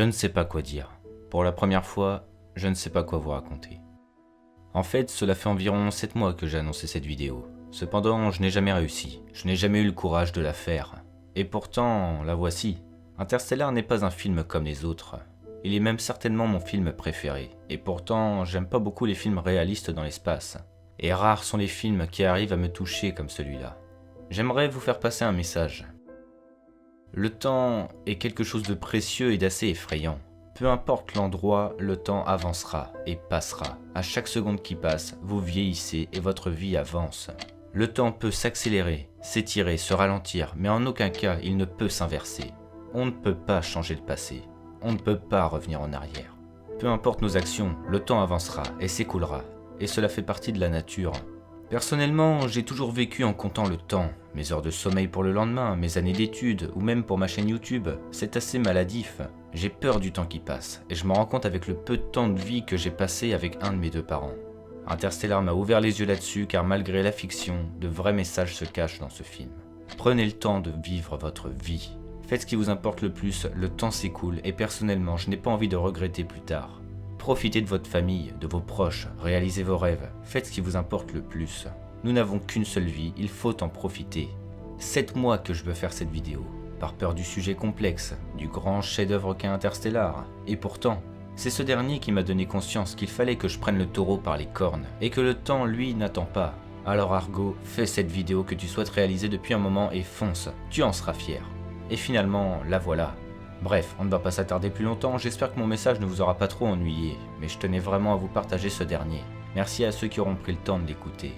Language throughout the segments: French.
Je ne sais pas quoi dire. Pour la première fois, je ne sais pas quoi vous raconter. En fait, cela fait environ 7 mois que j'ai annoncé cette vidéo. Cependant, je n'ai jamais réussi. Je n'ai jamais eu le courage de la faire. Et pourtant, la voici. Interstellar n'est pas un film comme les autres. Il est même certainement mon film préféré. Et pourtant, j'aime pas beaucoup les films réalistes dans l'espace. Et rares sont les films qui arrivent à me toucher comme celui-là. J'aimerais vous faire passer un message. Le temps est quelque chose de précieux et d'assez effrayant. Peu importe l'endroit, le temps avancera et passera. À chaque seconde qui passe, vous vieillissez et votre vie avance. Le temps peut s'accélérer, s'étirer, se ralentir, mais en aucun cas il ne peut s'inverser. On ne peut pas changer le passé. On ne peut pas revenir en arrière. Peu importe nos actions, le temps avancera et s'écoulera. Et cela fait partie de la nature. Personnellement, j'ai toujours vécu en comptant le temps. Mes heures de sommeil pour le lendemain, mes années d'études, ou même pour ma chaîne YouTube, c'est assez maladif. J'ai peur du temps qui passe, et je me rends compte avec le peu de temps de vie que j'ai passé avec un de mes deux parents. Interstellar m'a ouvert les yeux là-dessus, car malgré la fiction, de vrais messages se cachent dans ce film. Prenez le temps de vivre votre vie. Faites ce qui vous importe le plus, le temps s'écoule, et personnellement, je n'ai pas envie de regretter plus tard. Profitez de votre famille, de vos proches, réalisez vos rêves, faites ce qui vous importe le plus. Nous n'avons qu'une seule vie, il faut en profiter. 7 mois que je veux faire cette vidéo, par peur du sujet complexe, du grand chef-d'œuvre qu'est Interstellar. Et pourtant, c'est ce dernier qui m'a donné conscience qu'il fallait que je prenne le taureau par les cornes, et que le temps, lui, n'attend pas. Alors Argo, fais cette vidéo que tu souhaites réaliser depuis un moment et fonce, tu en seras fier. Et finalement, la voilà. Bref, on ne va pas s'attarder plus longtemps, j'espère que mon message ne vous aura pas trop ennuyé, mais je tenais vraiment à vous partager ce dernier. Merci à ceux qui auront pris le temps de l'écouter.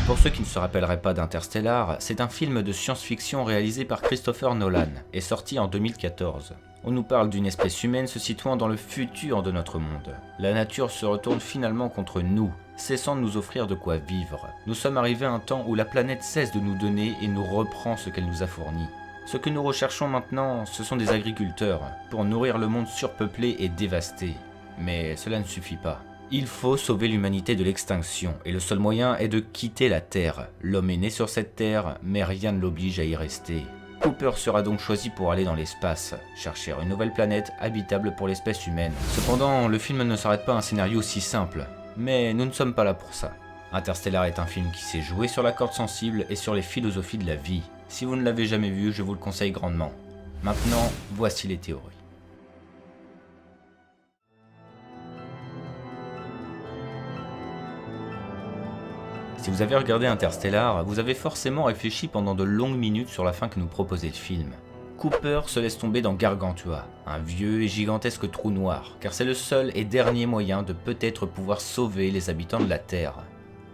Pour ceux qui ne se rappelleraient pas d'Interstellar, c'est un film de science-fiction réalisé par Christopher Nolan et sorti en 2014. On nous parle d'une espèce humaine se situant dans le futur de notre monde. La nature se retourne finalement contre nous, cessant de nous offrir de quoi vivre. Nous sommes arrivés à un temps où la planète cesse de nous donner et nous reprend ce qu'elle nous a fourni. Ce que nous recherchons maintenant, ce sont des agriculteurs, pour nourrir le monde surpeuplé et dévasté. Mais cela ne suffit pas. Il faut sauver l'humanité de l'extinction, et le seul moyen est de quitter la Terre. L'homme est né sur cette Terre, mais rien ne l'oblige à y rester. Cooper sera donc choisi pour aller dans l'espace, chercher une nouvelle planète habitable pour l'espèce humaine. Cependant, le film ne s'arrête pas à un scénario si simple, mais nous ne sommes pas là pour ça. Interstellar est un film qui sait jouer sur la corde sensible et sur les philosophies de la vie. Si vous ne l'avez jamais vu, je vous le conseille grandement. Maintenant, voici les théories. Si vous avez regardé Interstellar, vous avez forcément réfléchi pendant de longues minutes sur la fin que nous proposait le film. Cooper se laisse tomber dans Gargantua, un vieux et gigantesque trou noir, car c'est le seul et dernier moyen de peut-être pouvoir sauver les habitants de la Terre.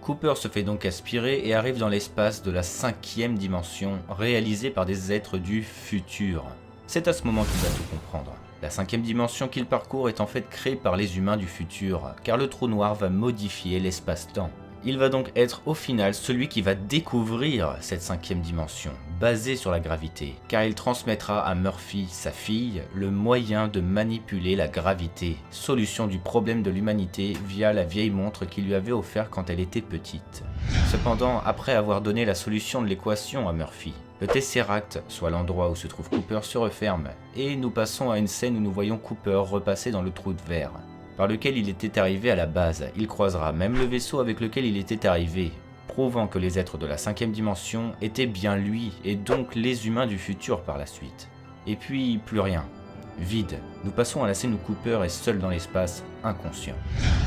Cooper se fait donc aspirer et arrive dans l'espace de la 5e dimension, réalisée par des êtres du futur. C'est à ce moment qu'il va tout comprendre. La 5e dimension qu'il parcourt est en fait créée par les humains du futur, car le trou noir va modifier l'espace-temps. Il va donc être au final celui qui va découvrir cette 5e dimension, basée sur la gravité, car il transmettra à Murphy, sa fille, le moyen de manipuler la gravité, solution du problème de l'humanité via la vieille montre qu'il lui avait offert quand elle était petite. Cependant, après avoir donné la solution de l'équation à Murphy, le Tesseract, soit l'endroit où se trouve Cooper, se referme, et nous passons à une scène où nous voyons Cooper repasser dans le trou de verre, par lequel il était arrivé à la base. Il croisera même le vaisseau avec lequel il était arrivé, prouvant que les êtres de la 5e dimension étaient bien lui, et donc les humains du futur par la suite. Et puis, plus rien. Vide. Nous passons à la scène où Cooper est seul dans l'espace, inconscient.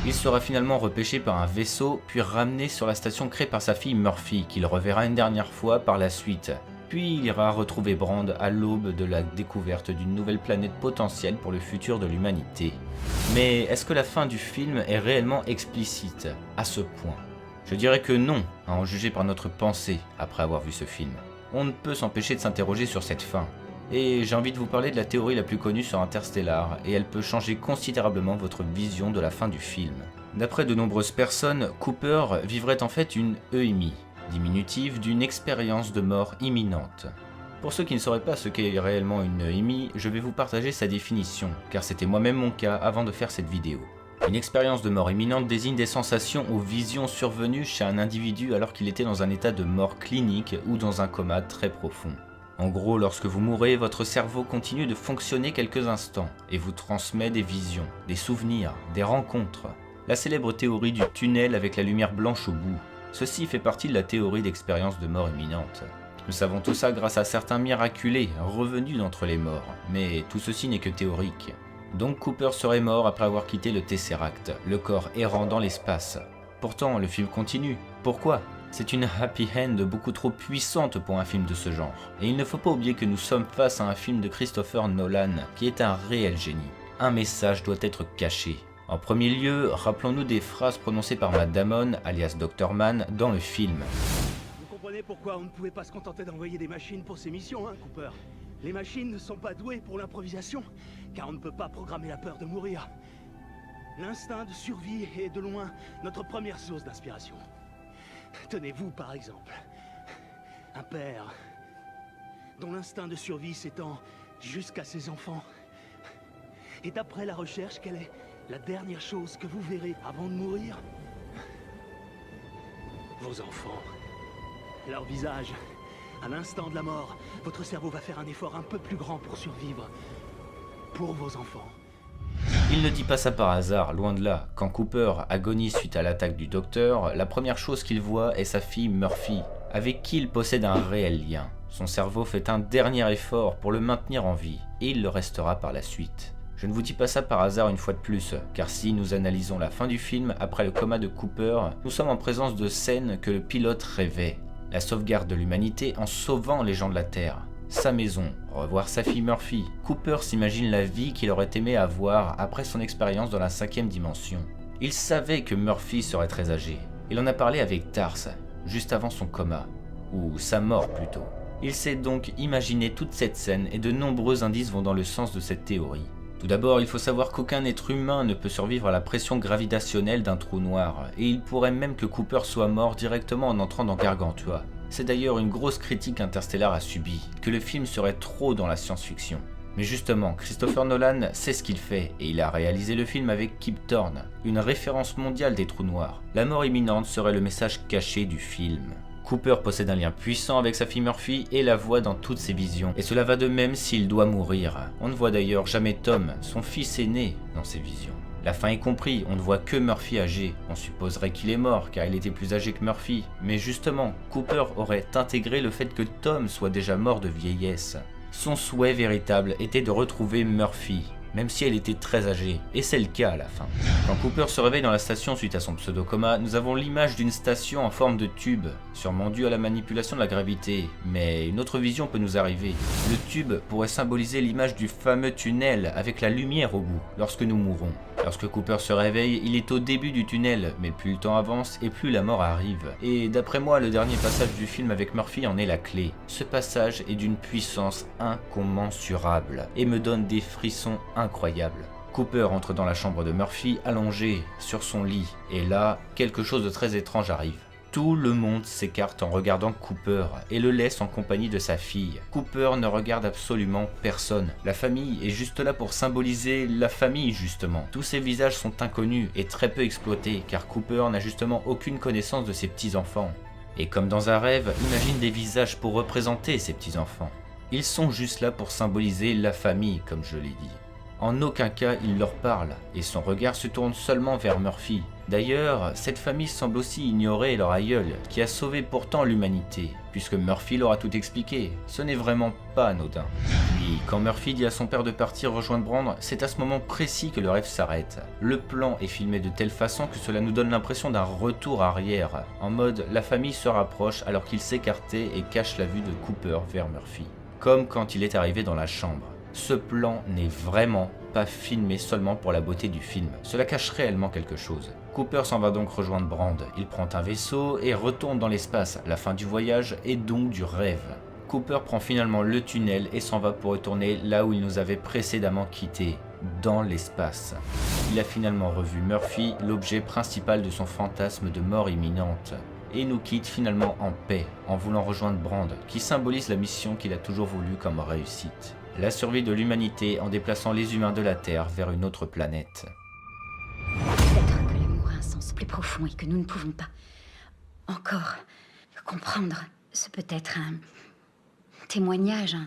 Il sera finalement repêché par un vaisseau, puis ramené sur la station créée par sa fille Murphy, qu'il reverra une dernière fois par la suite. Puis il ira retrouver Brand à l'aube de la découverte d'une nouvelle planète potentielle pour le futur de l'humanité. Mais est-ce que la fin du film est réellement explicite à ce point? Je dirais que non, à en juger par notre pensée après avoir vu ce film. On ne peut s'empêcher de s'interroger sur cette fin. Et j'ai envie de vous parler de la théorie la plus connue sur Interstellar, et elle peut changer considérablement votre vision de la fin du film. D'après de nombreuses personnes, Cooper vivrait en fait une EMI, diminutive d'une expérience de mort imminente. Pour ceux qui ne sauraient pas ce qu'est réellement une EMI, je vais vous partager sa définition, car c'était moi-même mon cas avant de faire cette vidéo. Une expérience de mort imminente désigne des sensations ou visions survenues chez un individu alors qu'il était dans un état de mort clinique ou dans un coma très profond. En gros, lorsque vous mourrez, votre cerveau continue de fonctionner quelques instants et vous transmet des visions, des souvenirs, des rencontres. La célèbre théorie du tunnel avec la lumière blanche au bout. Ceci fait partie de la théorie d'expérience de mort imminente. Nous savons tout ça grâce à certains miraculés revenus d'entre les morts, mais tout ceci n'est que théorique. Donc Cooper serait mort après avoir quitté le Tesseract, le corps errant dans l'espace. Pourtant, le film continue. Pourquoi ? C'est une happy end beaucoup trop puissante pour un film de ce genre. Et il ne faut pas oublier que nous sommes face à un film de Christopher Nolan, qui est un réel génie. Un message doit être caché. En premier lieu, rappelons-nous des phrases prononcées par Matt Damon, alias Dr. Mann, dans le film. Vous comprenez pourquoi on ne pouvait pas se contenter d'envoyer des machines pour ces missions, hein, Cooper? Les machines ne sont pas douées pour l'improvisation, car on ne peut pas programmer la peur de mourir. L'instinct de survie est de loin notre première source d'inspiration. Tenez-vous par exemple, un père dont l'instinct de survie s'étend jusqu'à ses enfants. Et d'après la recherche, quelle est la dernière chose que vous verrez avant de mourir? Vos enfants, leur visage. À l'instant de la mort, votre cerveau va faire un effort un peu plus grand pour survivre. Pour vos enfants. Il ne dit pas ça par hasard, loin de là. Quand Cooper agonise suite à l'attaque du docteur, la première chose qu'il voit est sa fille Murphy, avec qui il possède un réel lien. Son cerveau fait un dernier effort pour le maintenir en vie, et il le restera par la suite. Je ne vous dis pas ça par hasard une fois de plus, car si nous analysons la fin du film après le coma de Cooper, nous sommes en présence de scènes que le pilote rêvait. La sauvegarde de l'humanité en sauvant les gens de la Terre. Sa maison, revoir sa fille Murphy. Cooper s'imagine la vie qu'il aurait aimé avoir après son expérience dans la 5e dimension. Il savait que Murphy serait très âgé. Il en a parlé avec Tars, juste avant son coma, ou sa mort plutôt. Il s'est donc imaginé toute cette scène et de nombreux indices vont dans le sens de cette théorie. Tout d'abord, il faut savoir qu'aucun être humain ne peut survivre à la pression gravitationnelle d'un trou noir, et il pourrait même que Cooper soit mort directement en entrant dans Gargantua. C'est d'ailleurs une grosse critique Interstellar a subi, que le film serait trop dans la science-fiction. Mais justement, Christopher Nolan sait ce qu'il fait, et il a réalisé le film avec Kip Thorne, une référence mondiale des trous noirs. La mort imminente serait le message caché du film. Cooper possède un lien puissant avec sa fille Murphy et la voit dans toutes ses visions, et cela va de même s'il doit mourir. On ne voit d'ailleurs jamais Tom, son fils aîné, dans ses visions. La fin est comprise, on ne voit que Murphy âgé. On supposerait qu'il est mort car il était plus âgé que Murphy. Mais justement, Cooper aurait intégré le fait que Tom soit déjà mort de vieillesse. Son souhait véritable était de retrouver Murphy, même si elle était très âgée, et c'est le cas à la fin. Quand Cooper se réveille dans la station suite à son pseudo-coma, nous avons l'image d'une station en forme de tube, sûrement due à la manipulation de la gravité, mais une autre vision peut nous arriver. Le tube pourrait symboliser l'image du fameux tunnel avec la lumière au bout, lorsque nous mourrons. Lorsque Cooper se réveille, il est au début du tunnel, mais plus le temps avance et plus la mort arrive. Et d'après moi, le dernier passage du film avec Murphy en est la clé. Ce passage est d'une puissance incommensurable et me donne des frissons incroyables. Cooper entre dans la chambre de Murphy, allongé sur son lit, et là, quelque chose de très étrange arrive. Tout le monde s'écarte en regardant Cooper et le laisse en compagnie de sa fille. Cooper ne regarde absolument personne. La famille est juste là pour symboliser la famille justement. Tous ces visages sont inconnus et très peu exploités car Cooper n'a justement aucune connaissance de ses petits-enfants. Et comme dans un rêve, imagine des visages pour représenter ces petits-enfants. Ils sont juste là pour symboliser la famille comme je l'ai dit. En aucun cas il leur parle, et son regard se tourne seulement vers Murphy. D'ailleurs, cette famille semble aussi ignorer leur aïeul, qui a sauvé pourtant l'humanité, puisque Murphy leur a tout expliqué. Ce n'est vraiment pas anodin. Puis, quand Murphy dit à son père de partir rejoindre Brand, c'est à ce moment précis que le rêve s'arrête. Le plan est filmé de telle façon que cela nous donne l'impression d'un retour arrière, en mode la famille se rapproche alors qu'il s'écartait et cache la vue de Cooper vers Murphy. Comme quand il est arrivé dans la chambre. Ce plan n'est vraiment pas filmé seulement pour la beauté du film, cela cache réellement quelque chose. Cooper s'en va donc rejoindre Brand, il prend un vaisseau et retourne dans l'espace, la fin du voyage et donc du rêve. Cooper prend finalement le tunnel et s'en va pour retourner là où il nous avait précédemment quittés, dans l'espace. Il a finalement revu Murphy, l'objet principal de son fantasme de mort imminente, et nous quitte finalement en paix, en voulant rejoindre Brand, qui symbolise la mission qu'il a toujours voulu comme réussite. La survie de l'humanité en déplaçant les humains de la Terre vers une autre planète. Peut-être que l'amour a un sens plus profond et que nous ne pouvons pas encore comprendre. Ce peut être un témoignage.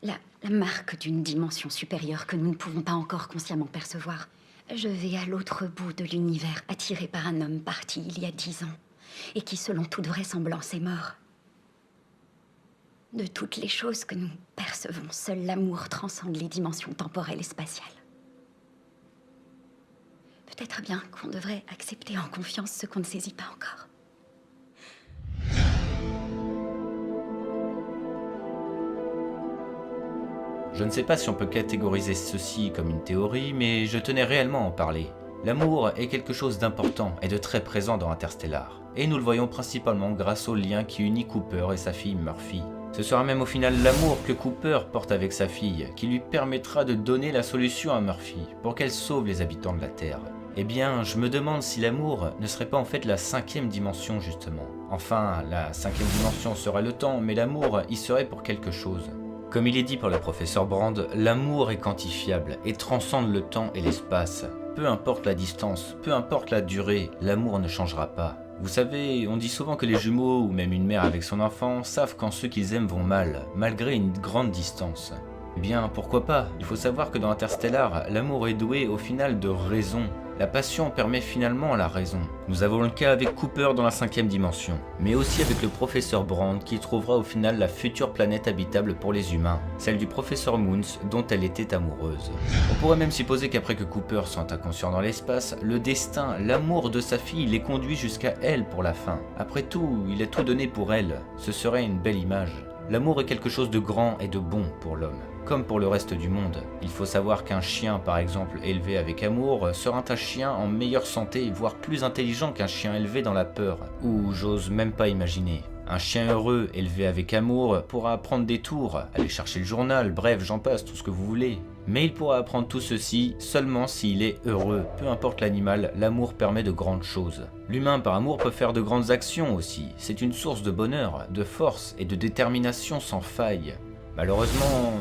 La marque d'une dimension supérieure que nous ne pouvons pas encore consciemment percevoir. Je vais à l'autre bout de l'univers, attiré par un homme parti il y a 10 ans, et qui, selon toute vraisemblance, est mort. De toutes les choses que nous percevons, seul l'amour transcende les dimensions temporelles et spatiales. Peut-être bien qu'on devrait accepter en confiance ce qu'on ne saisit pas encore. Je ne sais pas si on peut catégoriser ceci comme une théorie, mais je tenais réellement à en parler. L'amour est quelque chose d'important et de très présent dans Interstellar, et nous le voyons principalement grâce au lien qui unit Cooper et sa fille Murphy. Ce sera même au final l'amour que Cooper porte avec sa fille qui lui permettra de donner la solution à Murphy pour qu'elle sauve les habitants de la Terre. Eh bien, je me demande si l'amour ne serait pas en fait la 5e dimension justement. Enfin, la 5e dimension sera le temps, mais l'amour y serait pour quelque chose. Comme il est dit par le professeur Brand, l'amour est quantifiable et transcende le temps et l'espace. Peu importe la distance, peu importe la durée, l'amour ne changera pas. Vous savez, on dit souvent que les jumeaux ou même une mère avec son enfant savent quand ceux qu'ils aiment vont mal, malgré une grande distance. Eh bien, pourquoi pas? Il faut savoir que dans Interstellar, l'amour est doué au final de raison. La passion permet finalement la raison. Nous avons le cas avec Cooper dans la 5e dimension, mais aussi avec le professeur Brand qui trouvera au final la future planète habitable pour les humains, celle du professeur Moons dont elle était amoureuse. On pourrait même supposer qu'après que Cooper soit inconscient dans l'espace, le destin, l'amour de sa fille les conduit jusqu'à elle pour la fin. Après tout, il a tout donné pour elle. Ce serait une belle image. L'amour est quelque chose de grand et de bon pour l'homme, comme pour le reste du monde. Il faut savoir qu'un chien, par exemple, élevé avec amour, sera un chien en meilleure santé, voire plus intelligent qu'un chien élevé dans la peur, ou j'ose même pas imaginer. Un chien heureux, élevé avec amour, pourra apprendre des tours, aller chercher le journal, bref, j'en passe, tout ce que vous voulez. Mais il pourra apprendre tout ceci seulement s'il est heureux. Peu importe l'animal, l'amour permet de grandes choses. L'humain par amour peut faire de grandes actions aussi. C'est une source de bonheur, de force et de détermination sans faille. Malheureusement,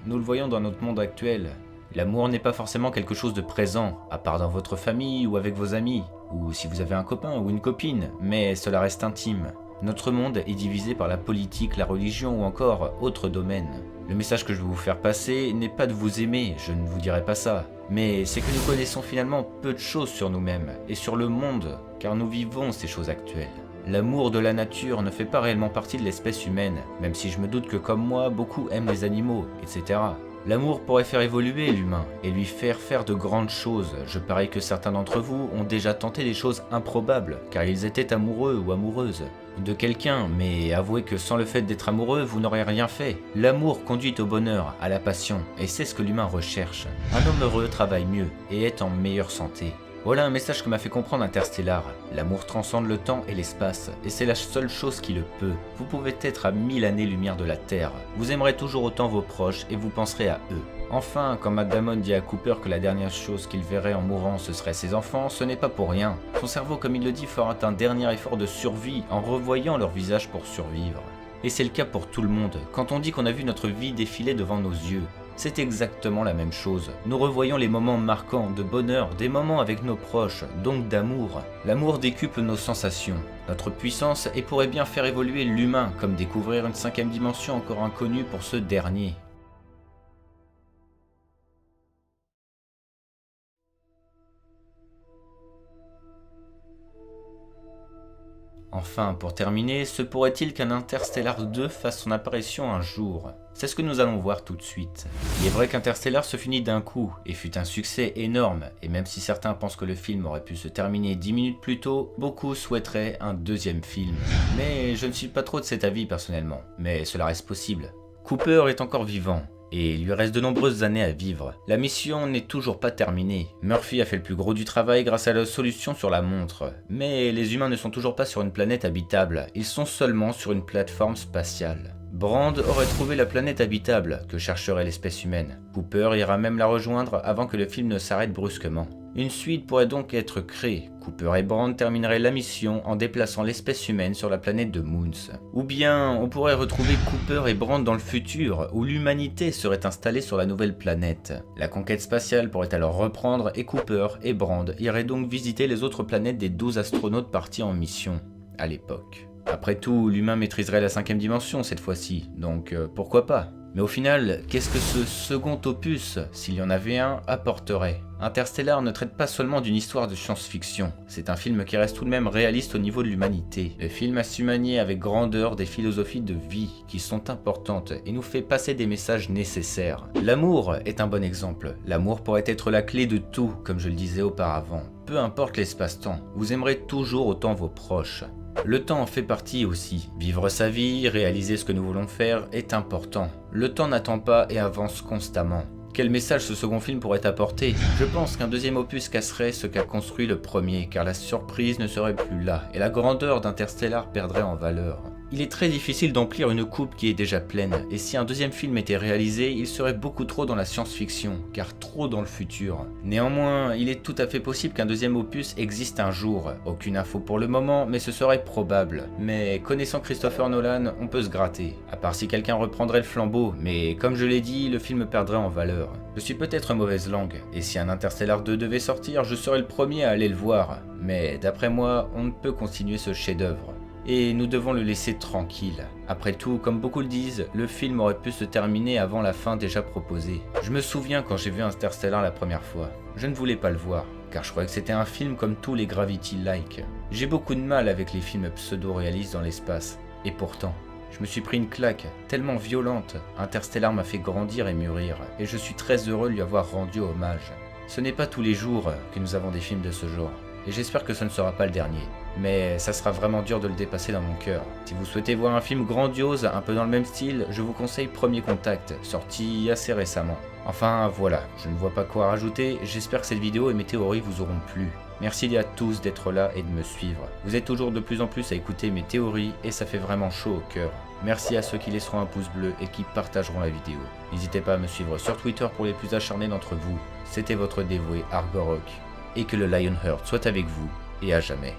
nous le voyons dans notre monde actuel. L'amour n'est pas forcément quelque chose de présent, à part dans votre famille ou avec vos amis, ou si vous avez un copain ou une copine, mais cela reste intime. Notre monde est divisé par la politique, la religion ou encore autres domaines. Le message que je veux vous faire passer n'est pas de vous aimer, je ne vous dirai pas ça, mais c'est que nous connaissons finalement peu de choses sur nous-mêmes et sur le monde, car nous vivons ces choses actuelles. L'amour de la nature ne fait pas réellement partie de l'espèce humaine, même si je me doute que comme moi, beaucoup aiment les animaux, etc. L'amour pourrait faire évoluer l'humain et lui faire de grandes choses. Je parie que certains d'entre vous ont déjà tenté des choses improbables, car ils étaient amoureux ou amoureuses de quelqu'un, mais avouez que sans le fait d'être amoureux, vous n'aurez rien fait. L'amour conduit au bonheur, à la passion, et c'est ce que l'humain recherche. Un homme heureux travaille mieux et est en meilleure santé. Voilà un message que m'a fait comprendre Interstellar. L'amour transcende le temps et l'espace, et c'est la seule chose qui le peut. Vous pouvez être à 1000 années-lumière de la Terre. Vous aimerez toujours autant vos proches et vous penserez à eux. Enfin, quand Matt Damon dit à Cooper que la dernière chose qu'il verrait en mourant ce serait ses enfants, ce n'est pas pour rien. Son cerveau, comme il le dit, fera un dernier effort de survie en revoyant leur visage pour survivre. Et c'est le cas pour tout le monde. Quand on dit qu'on a vu notre vie défiler devant nos yeux, c'est exactement la même chose. Nous revoyons les moments marquants de bonheur, des moments avec nos proches, donc d'amour. L'amour décuple nos sensations. Notre puissance et pourrait bien faire évoluer l'humain, comme découvrir une 5e dimension encore inconnue pour ce dernier. Enfin, pour terminer, se pourrait-il qu'un Interstellar 2 fasse son apparition un jour? C'est ce que nous allons voir tout de suite. Il est vrai qu'Interstellar se finit d'un coup, et fut un succès énorme, et même si certains pensent que le film aurait pu se terminer 10 minutes plus tôt, beaucoup souhaiteraient un deuxième film. Mais je ne suis pas trop de cet avis personnellement, mais cela reste possible. Cooper est encore vivant, et il lui reste de nombreuses années à vivre. La mission n'est toujours pas terminée. Murphy a fait le plus gros du travail grâce à la solution sur la montre. Mais les humains ne sont toujours pas sur une planète habitable, ils sont seulement sur une plateforme spatiale. Brand aurait trouvé la planète habitable que chercherait l'espèce humaine. Cooper ira même la rejoindre avant que le film ne s'arrête brusquement. Une suite pourrait donc être créée. Cooper et Brand termineraient la mission en déplaçant l'espèce humaine sur la planète de Moons. Ou bien on pourrait retrouver Cooper et Brand dans le futur, où l'humanité serait installée sur la nouvelle planète. La conquête spatiale pourrait alors reprendre et Cooper et Brand iraient donc visiter les autres planètes des 12 astronautes partis en mission à l'époque. Après tout, l'humain maîtriserait la 5e dimension cette fois-ci, donc pourquoi pas? Mais au final, qu'est-ce que ce second opus, s'il y en avait un, apporterait? Interstellar ne traite pas seulement d'une histoire de science-fiction, c'est un film qui reste tout de même réaliste au niveau de l'humanité. Le film a su manier avec grandeur des philosophies de vie qui sont importantes et nous fait passer des messages nécessaires. L'amour est un bon exemple. L'amour pourrait être la clé de tout, comme je le disais auparavant. Peu importe l'espace-temps, vous aimerez toujours autant vos proches. Le temps en fait partie aussi. Vivre sa vie, réaliser ce que nous voulons faire est important. Le temps n'attend pas et avance constamment. Quel message ce second film pourrait apporter? Je pense qu'un deuxième opus casserait ce qu'a construit le premier, car la surprise ne serait plus là, et la grandeur d'Interstellar perdrait en valeur. Il est très difficile d'emplir une coupe qui est déjà pleine, et si un deuxième film était réalisé, il serait beaucoup trop dans la science-fiction, car trop dans le futur. Néanmoins, il est tout à fait possible qu'un deuxième opus existe un jour. Aucune info pour le moment, mais ce serait probable. Mais connaissant Christopher Nolan, on peut se gratter. À part si quelqu'un reprendrait le flambeau, mais comme je l'ai dit, le film perdrait en valeur. Je suis peut-être mauvaise langue, et si un Interstellar 2 devait sortir, je serais le premier à aller le voir. Mais d'après moi, on ne peut continuer ce chef-d'œuvre. Et nous devons le laisser tranquille. Après tout, comme beaucoup le disent, le film aurait pu se terminer avant la fin déjà proposée. Je me souviens quand j'ai vu Interstellar la première fois. Je ne voulais pas le voir, car je croyais que c'était un film comme tous les Gravity-like. J'ai beaucoup de mal avec les films pseudo-réalistes dans l'espace. Et pourtant, je me suis pris une claque tellement violente. Interstellar m'a fait grandir et mûrir, et je suis très heureux de lui avoir rendu hommage. Ce n'est pas tous les jours que nous avons des films de ce genre, et j'espère que ce ne sera pas le dernier. Mais ça sera vraiment dur de le dépasser dans mon cœur. Si vous souhaitez voir un film grandiose, un peu dans le même style, je vous conseille Premier Contact, sorti assez récemment. Enfin voilà, je ne vois pas quoi rajouter, j'espère que cette vidéo et mes théories vous auront plu. Merci à tous d'être là et de me suivre. Vous êtes toujours de plus en plus à écouter mes théories et ça fait vraiment chaud au cœur. Merci à ceux qui laisseront un pouce bleu et qui partageront la vidéo. N'hésitez pas à me suivre sur Twitter pour les plus acharnés d'entre vous. C'était votre dévoué Argorok. Et que le Lionheart soit avec vous et à jamais.